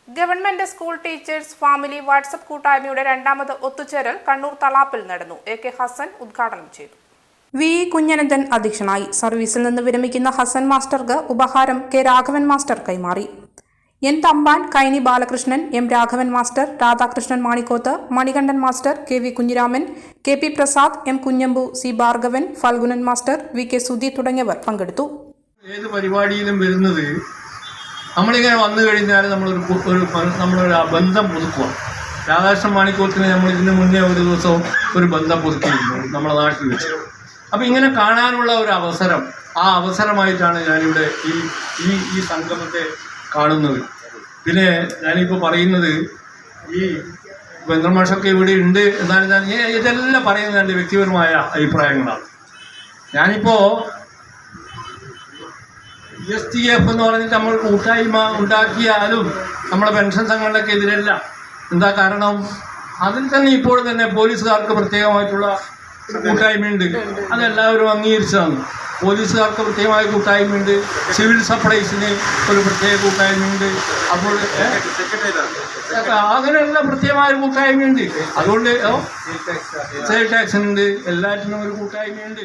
Government school teachers family WhatsApp കൂട്ടായ്മയുടെ രണ്ടാമത് ഒത്തുചേരൽ കണ്ണൂർ തളാപ്പിൽ നടന്നു. എ.കെ. ഹസൻ ഉദ്ഘാടനം ചെയ്തു. വി. കുഞ്ഞനന്ദൻ അധ്യക്ഷനായി. സർവീസിൽ നിന്ന് വിരമിക്കുന്ന ഹസൻ മാസ്റ്റർക്ക് ഉപഹാരം കെ. രാഘവൻ മാസ്റ്റർ കൈമാറി. N. Thampan, Kaini Balakrishnan, M. Raghavan master, Radhakrishnan Manikoth, Manikandan master, K. V. Kunhiraman, K. P. Prasad, M. Kunhambu, C. Bhargavan, Phalgunan master, V. K. Sudhi തുടങ്ങിയവർ പങ്കെടുത്തു. ഏത് പരിപാടിയിലും വരുന്നത് നമ്മളിങ്ങനെ വന്നു കഴിഞ്ഞാൽ നമ്മളൊരു ബന്ധം പുതുക്കുക. രാധാകൃഷ്ണൻ മാണിക്കോത്തിന് നമ്മൾ ഇതിന് മുന്നേ ഒരു ദിവസം ഒരു ബന്ധം പുതുക്കിയിരുന്നു നമ്മുടെ നാട്ടിൽ വെച്ച്. അപ്പോൾ ഇങ്ങനെ കാണാനുള്ള ഒരു അവസരം, ആ അവസരമായിട്ടാണ് ഞാനിവിടെ ഈ സംഗമത്തെ കാണുന്നത്. പിന്നെ ഞാനിപ്പോൾ പറയുന്നത് ഈ ബന്ധമാഷൊക്കെ ഇവിടെ ഉണ്ട് എന്നാണ് ഇതെല്ലാം പറയുന്നത് എൻ്റെ വ്യക്തിപരമായ അഭിപ്രായങ്ങളാണ്. ഞാനിപ്പോൾ STF എന്ന് പറഞ്ഞിട്ട് നമ്മൾ കൂട്ടായ്മ ഉണ്ടാക്കിയാലും നമ്മളെ പെൻഷൻ സംഘടനയ്ക്ക് എതിരല്ല. എന്താ കാരണം? അതിൽ തന്നെ ഇപ്പോൾ തന്നെ പോലീസുകാർക്ക് പ്രത്യേകമായിട്ടുള്ള കൂട്ടായ്മയുണ്ട്. അതെല്ലാവരും അംഗീകരിച്ചതാണ്. പോലീസുകാർക്ക് പ്രത്യേകമായ കൂട്ടായ്മയുണ്ട്, സിവിൽ സപ്ലൈസിന് ഒരു പ്രത്യേക കൂട്ടായ്മയുണ്ട്. അപ്പോൾ അങ്ങനെയുള്ള പ്രത്യേകമായ ഒരു കൂട്ടായ്മയുണ്ട്. അതുകൊണ്ട് സെയിൽ ടാക്സിനുണ്ട്, എല്ലാറ്റിനും ഒരു കൂട്ടായ്മയുണ്ട്.